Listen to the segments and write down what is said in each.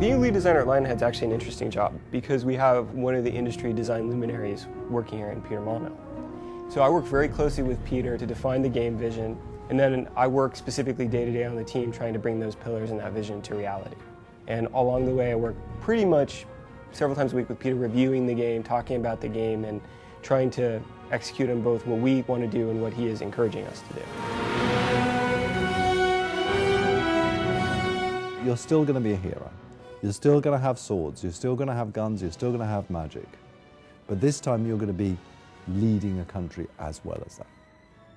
Being a lead designer at Lionhead is actually an interesting job because we have one of the industry design luminaries working here in Peter Molyneux. So I work very closely with Peter to define the game vision, and then I work specifically day to day on the team trying to bring those pillars and that vision to reality. And along the way I work pretty much several times a week with Peter reviewing the game, talking about the game, and trying to execute on both what we want to do and what he is encouraging us to do. You're still going to be a hero. You're still going to have swords, you're still going to have guns, you're still going to have magic. But this time you're going to be leading a country as well as that.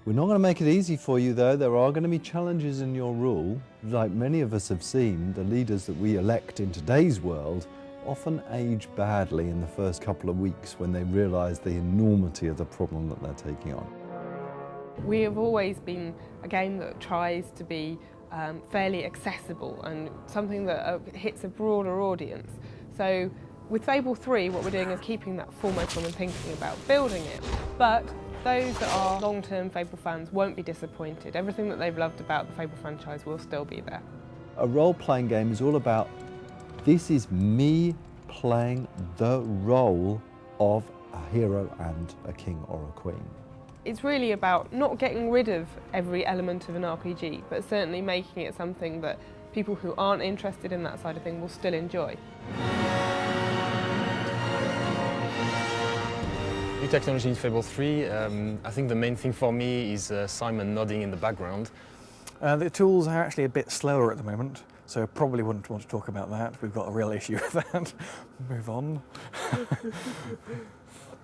We're not going to make it easy for you though. There are going to be challenges in your rule. Like many of us have seen, the leaders that we elect in today's world often age badly in the first couple of weeks when they realise the enormity of the problem that they're taking on. We have always been a game that tries to be fairly accessible and something that hits a broader audience. So with Fable 3, what we're doing is keeping that foremost when we're thinking about building it. But those that are long-term Fable fans won't be disappointed. Everything that they've loved about the Fable franchise will still be there. A role-playing game is all about, this is me playing the role of a hero and a king or a queen. It's really about not getting rid of every element of an RPG, but certainly making it something that people who aren't interested in that side of things will still enjoy. New technology in Fable 3, I think the main thing for me is Simon nodding in the background. The tools are actually a bit slower at the moment, so I probably wouldn't want to talk about that. We've got a real issue with that. Move on.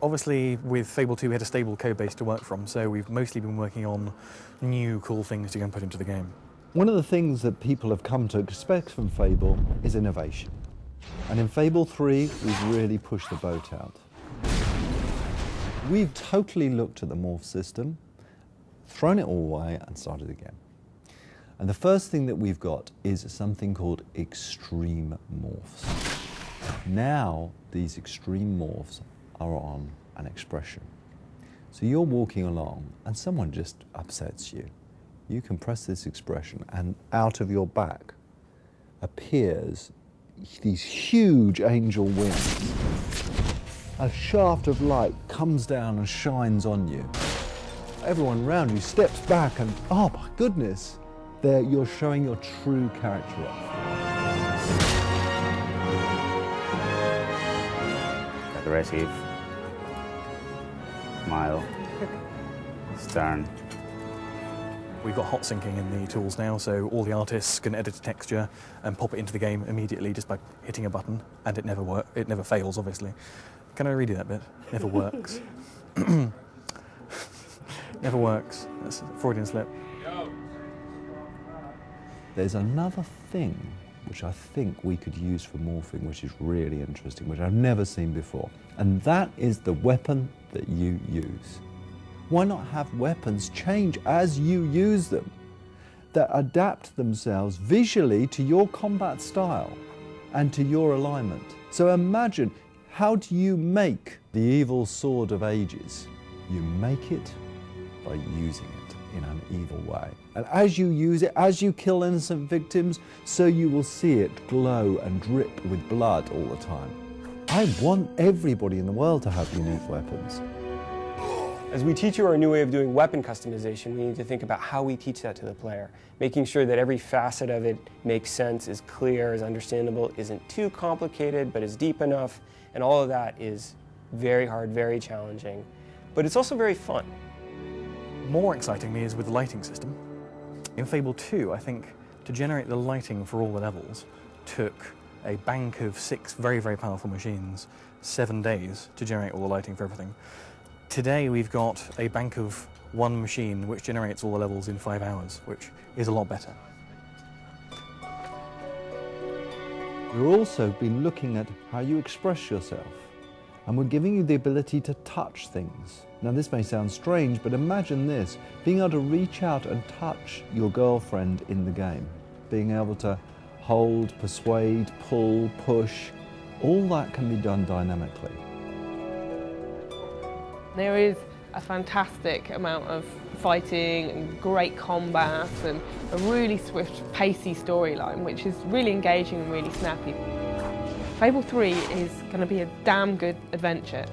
Obviously, with Fable 2, we had a stable code base to work from, so we've mostly been working on new cool things to go and put into the game. One of the things that people have come to expect from Fable is innovation. And in Fable 3, we've really pushed the boat out. We've totally looked at the morph system, thrown it all away and started again. And the first thing that we've got is something called extreme morphs. Now these extreme morphs are on an expression. So you're walking along and someone just upsets you. You can press this expression and out of your back appears these huge angel wings. A shaft of light comes down and shines on you. Everyone around you steps back and, oh my goodness, there you're showing your true character off. Aggressive, smile, stern. We've got hot syncing in the tools now, so all the artists can edit a texture and pop it into the game immediately just by hitting a button, and it never fails, obviously. Can I redo that bit? Never works. Never works. That's a Freudian slip. There's another thing which I think we could use for morphing, which is really interesting, which I've never seen before, and that is the weapon that you use. Why not have weapons change as you use them, that adapt themselves visually to your combat style and to your alignment? So imagine, how do you make the evil sword of ages? You make it by using it in an evil way. And as you use it, as you kill innocent victims, so you will see it glow and drip with blood all the time. I want everybody in the world to have unique weapons. As we teach you our new way of doing weapon customization, we need to think about how we teach that to the player, making sure that every facet of it makes sense, is clear, is understandable, isn't too complicated, but is deep enough, and all of that is very hard, very challenging, but it's also very fun. More excitingly is with the lighting system. In Fable 2, I think, to generate the lighting for all the levels took a bank of 6 very, very powerful machines, 7 days to generate all the lighting for everything. Today we've got a bank of 1 machine which generates all the levels in 5 hours, which is a lot better. We've also been looking at how you express yourself, and we're giving you the ability to touch things. Now this may sound strange, but imagine this, being able to reach out and touch your girlfriend in the game, being able to hold, persuade, pull, push, all that can be done dynamically. There is a fantastic amount of fighting and great combat and a really swift, pacey storyline, which is really engaging and really snappy. Fable 3 is going to be a damn good adventure.